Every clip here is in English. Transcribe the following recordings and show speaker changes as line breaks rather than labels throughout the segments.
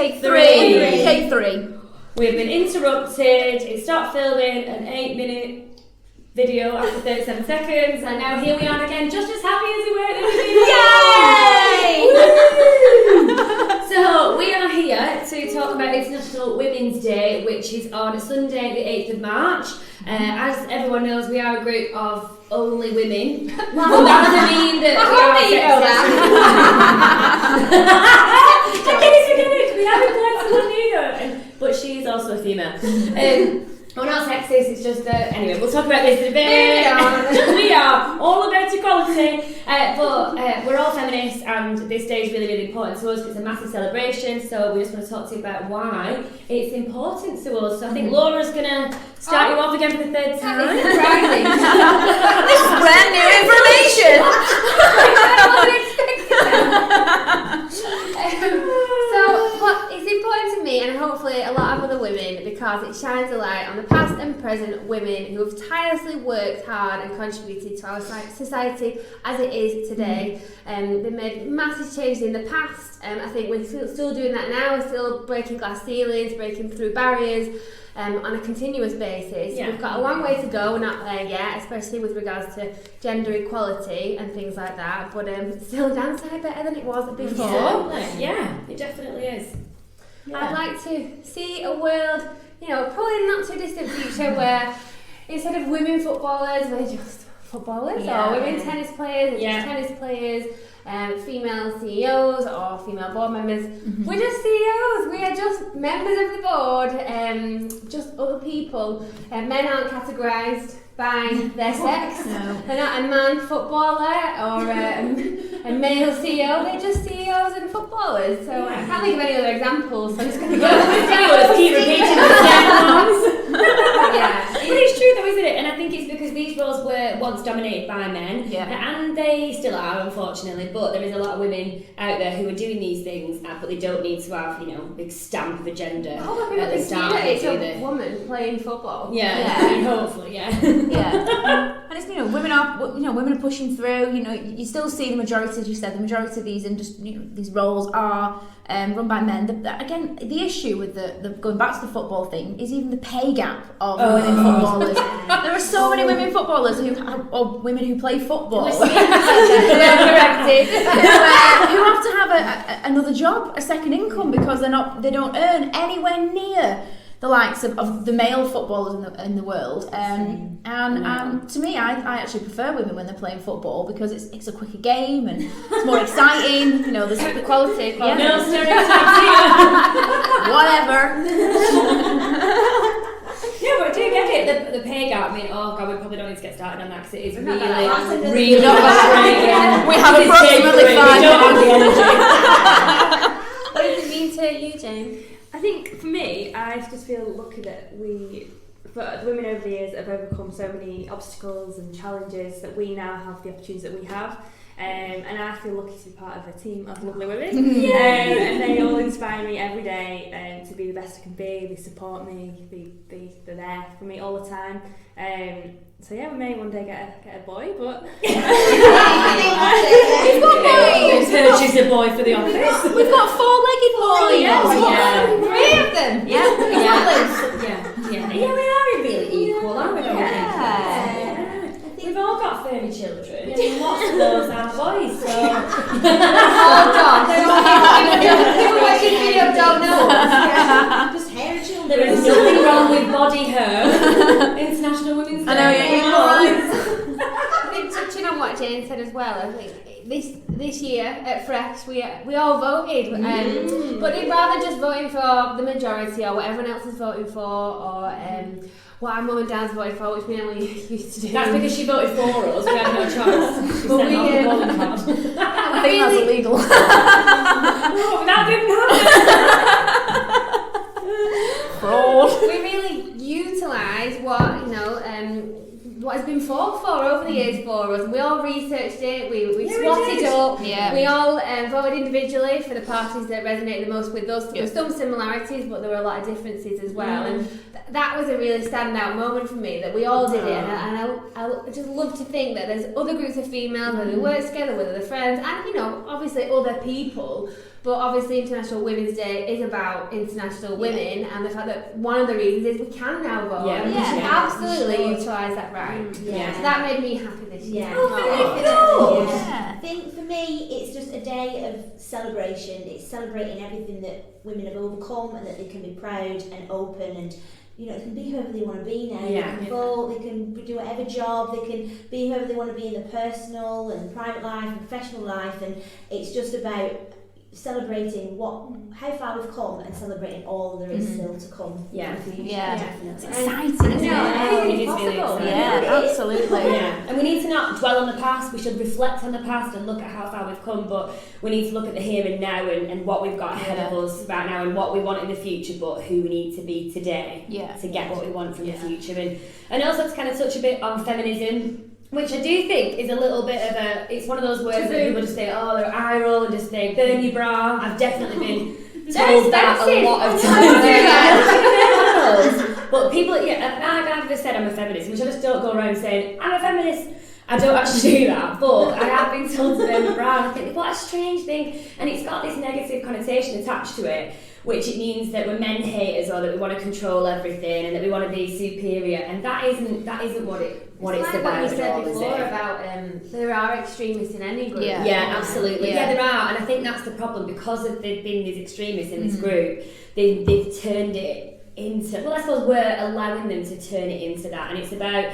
Take three.
We've been interrupted. It stopped filming an 8-minute video after 37 seconds, and now here we are again, just as happy as we were at the beginning. So we are here to talk about International Women's Day, which is on Sunday, the 8th of March. As everyone knows, we are a group of only women. Well, that doesn't mean that we are sexist. We haven't played someone either. But she is also a female. We're not sexist, it's just anyway, we'll talk about this in a bit. We are all about equality, but we're all feminists, and this day is really, really important to us. It's a massive celebration, so we just want to talk to you about why it's important to us. So I think Laura's going to start you off again for the third time.
This is brand new information. It's important to me, and hopefully a lot of other women, because it shines a light on the past and present women who have tirelessly worked hard and contributed to our society as it is today. They made massive changes in the past. I think we're still doing that now. We're still breaking glass ceilings, breaking through barriers on a continuous basis. Yeah. We've got a long way to go. We're not there yet, especially with regards to gender equality and things like that. But still a downside better than it was before.
Yeah, it definitely is. Yeah.
I'd like to see a world, probably in not too distant future, where instead of women footballers, we're just footballers, or women tennis players, just tennis players, female CEOs or female board members. Mm-hmm. We're just CEOs. We are just members of the board, just other people. Men aren't categorised by their sex. No. They're not a man footballer or a male CEO. They're just CEOs and footballers. So I can't think of any other examples. So I'm just going to go with
keep repeating the same ones. But it's true though, isn't it? And I think it's because these roles were once dominated by men, and they still are, unfortunately. But there is a lot of women out there who are doing these things, but they don't need to have, big stamp of a gender.
At the start, it's a woman playing football.
Hopefully,
And it's women are pushing through. You still see the majority, as you said, the majority of these roles are run by men. The issue with the going back to the football thing is even the pay gap of women footballers. There are so many women footballers or women who play football who have to have another job, a second income, because they don't earn anywhere near the likes of the male footballers in the world. And to me, I actually prefer women when they're playing football, because it's a quicker game and it's more exciting. There's the quality.
No stereotypes here.
Whatever.
Yeah, but I do get it. The pay gap. I mean, oh god, we probably don't need to get started on that, because it is really frustrating.
We have approximately 5 minutes.
What does it mean to you, Jane?
I think for me, I just feel lucky that the women over the years have overcome so many obstacles and challenges that we now have the opportunities that we have. And I feel lucky to be part of a team of lovely women. And they all inspire me every day to be the best I can be. They support me. They're there for me all the time. So we may one day get a boy, but
we'll purchase a boy for the office.
We've got 4-legged boys.
Three of them.
We are really equal, aren't we? We've all got furry children, and lots of those are boys, so...
Hold on, people watching video don't know.
Just hair children.
There is nothing wrong with body hair. International Women's Day.
I know,
I think touching on what Jane said as well, I think this year at Fresh we all voted, but rather just voting for the majority or what everyone else is voting for, or what our mum and dad's voted for, which we only used to do.
That's because she voted for us. We had no choice. But
I think that's illegal.
That didn't happen.
We really utilise what has been women fought for over the years for us. We all researched it, we swatted up, we all voted individually for the parties that resonated the most with us. There were some similarities, but there were a lot of differences as well. And that was a really standout moment for me, that we all did it. And I just love to think that there's other groups of females, whether they work together, whether they're friends, and, you know, obviously other people. But obviously International Women's Day is about international women, and the fact that one of the reasons is we can now vote, and we should absolutely utilise that right. So that made me happy this year.
I think for me it's just a day of celebration. It's celebrating everything that women have overcome, and that they can be proud and open, and you know, they can be whoever they want to be now. They can vote, they can do whatever job, they can be whoever they want to be in their personal and private life and professional life, and it's just about celebrating how far we've come and celebrating all there is still to come.
Definitely. It's
exciting,
isn't it?
I think it is really exciting.
Absolutely.
And we need to not dwell on the past. We should reflect on the past and look at how far we've come, but we need to look at the here and now, and what we've got ahead of us right now, and what we want in the future, but who we need to be today to get what we want from the future. And also to kind of touch a bit on feminism, which I do think is a little bit of it's one of those words that people just say, oh, they're eye roll and just think, burn your bra. I've definitely been told that a lot of times. But people, I've just said I'm a feminist, which I just don't go around saying, I'm a feminist. I don't actually do that, but I have been told to burn my bra, and I think, what a strange thing. And it's got this negative connotation attached to it, which it means that we're men haters, or that we want to control everything, and that we want to be superior, and that isn't what it's
like
about.
What you said before about there are extremists in any group.
Absolutely. There are, and I think that's the problem, because they've been these extremists in this group. They've turned it into, well, I suppose we're allowing them to turn it into that, and it's about,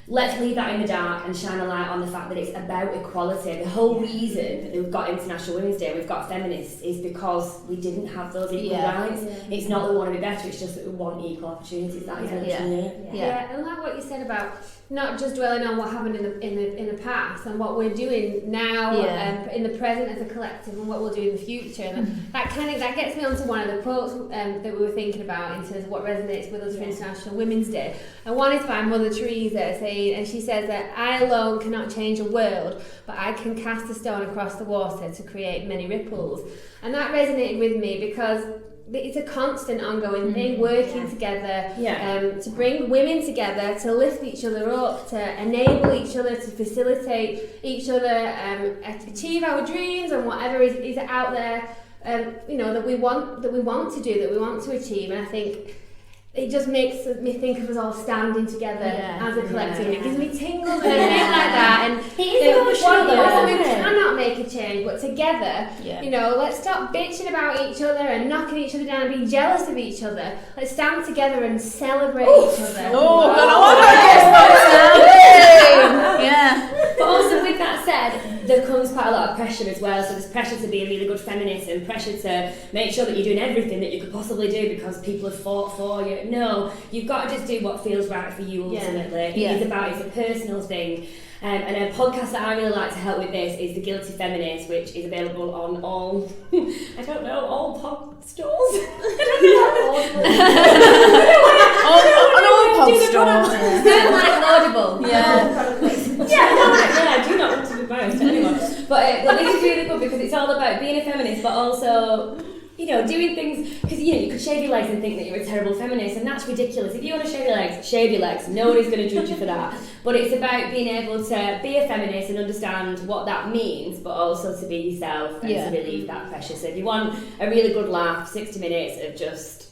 let's leave that in the dark and shine a light on the fact that it's about equality. The whole reason that we've got International Women's Day, we've got feminists, is because we didn't have those equal rights. It's not that we want to be better, it's just that we want equal opportunities. That is literally it.
And like what you said about not just dwelling on what happened in the past, and what we're doing now in the present as a collective, and what we'll do in the future. And that gets me onto one of the quotes that we were thinking about in terms of what resonates with us for International Women's Day. And one is by Mother Teresa, and she says that I alone cannot change a world, but I can cast a stone across the water to create many ripples. And that resonated with me because it's a constant ongoing thing, working together to bring women together, to lift each other up, to enable each other, to facilitate each other, achieve our dreams and whatever is out there, that we want to do, that we want to achieve. And I think it just makes me think of us all standing together as a collective. It gives me tingles and everything like that. And we cannot make a change, but together, let's stop bitching about each other and knocking each other down and being jealous of each other. Let's stand together and celebrate each other.
But also, with that said, there comes quite a lot of pressure as well. So there's pressure to be a really good feminist, and pressure to make sure that you're doing everything that you could possibly do because people have fought for you. No, you've got to just do what feels right for you ultimately. It's a personal thing. And a podcast that I really like to help with this is The Guilty Feminist, which is available on all, all pod stores.
On all pod stores.
Like Laudable.
I do not want to be biased to anyone. But this is really good because it's all about being a feminist, but also, doing things, because you could shave your legs and think that you're a terrible feminist, and that's ridiculous. If you want to shave your legs. Nobody's going to judge you for that. But it's about being able to be a feminist and understand what that means, but also to be yourself and to relieve that pressure. So if you want a really good laugh, 60 minutes of just,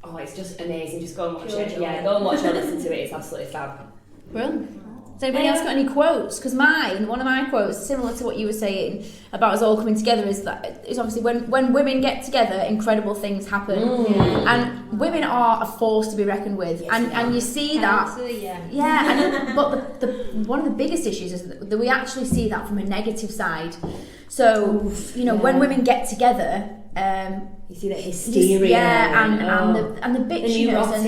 it's just amazing. Just go and watch it. Go and watch or listen to it. It's absolutely fab.
Brilliant. Has anybody else got any quotes? Because one of my quotes, similar to what you were saying about us all coming together, is that it's obviously when women get together, incredible things happen, and women are a force to be reckoned with, and you see that.
Absolutely,
but the one of the biggest issues is that we actually see that from a negative side. So when women get together.
You see that hysteria,
and the bitchiness,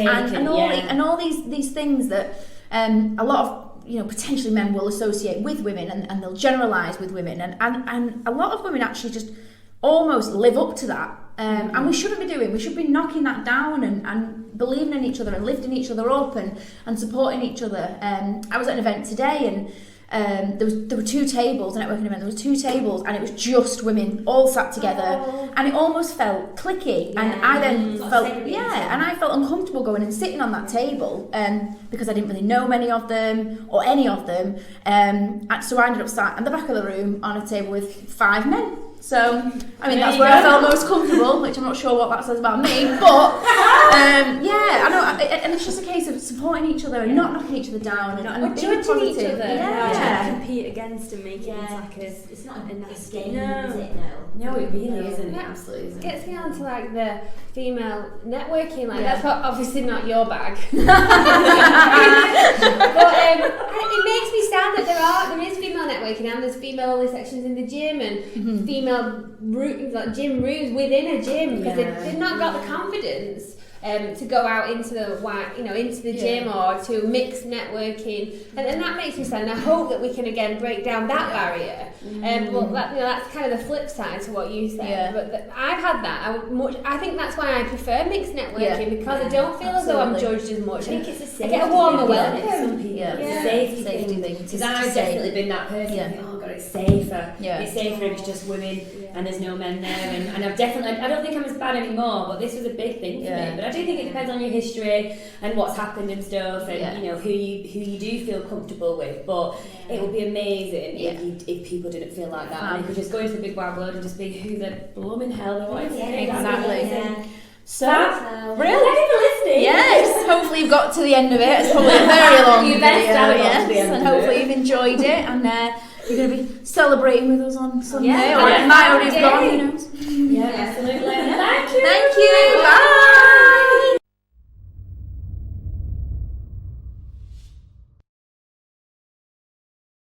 and all these things that a lot of potentially men will associate with women, and they'll generalise with women, and a lot of women actually just almost live up to that And we shouldn't be doing. We should be knocking that down and believing in each other and lifting each other up and supporting each other. I was at an event today and there were 2 tables, a networking event. There was 2 tables, and it was just women all sat together, and it almost felt cliquey. And I then felt and I felt uncomfortable going and sitting on that table, because I didn't really know many of them or any of them. So I ended up sat in the back of the room on a table with 5 men. So, I mean, that's where I felt most comfortable, which I'm not sure what that says about me, but I know, and it's just a case of supporting each other and not knocking each other down and being
judging
positive.
each other.
Yeah.
Compete against and make it like
it's not a nice game,
No.
is it?
No, it really isn't. It absolutely isn't.
Gets me on to like the female networking, like that's obviously not your bag. But it makes me sad that there is female networking and there's female only sections in the gym and female gym rooms within a gym because they've not got the confidence to go out into the gym or to mix networking, and that makes me sad. And I hope that we can again break down that barrier. Well, that's kind of the flip side to what you said.
Yeah.
But I've had that. I think that's why I prefer mixed networking because I don't feel as though I'm judged as much.
I think it's a safety
I get a warmer
thing,
welcome.
Some people, it's a safety thing. Because I've definitely been that person.
Yeah.
Oh God, it's safer.
Yeah.
It's safer if it's just women and there's no men there. And I've definitely, I don't think I'm as bad anymore, but this was a big thing for me. But I do think it depends on your history and what's happened and stuff, and who you do feel comfortable with. But it would be amazing if people didn't feel like that, and they could just go into the big wide world and just be who the blooming hell they want to be.
Exactly. So,
Brilliant. Thank you for listening.
Yes, hopefully you've got to the end of it. It's probably a very long
You
video,
best have got to the end
and
of
hopefully
it.
you've enjoyed it, and you're going to be celebrating with us on Sunday,
Yeah.
or it might already have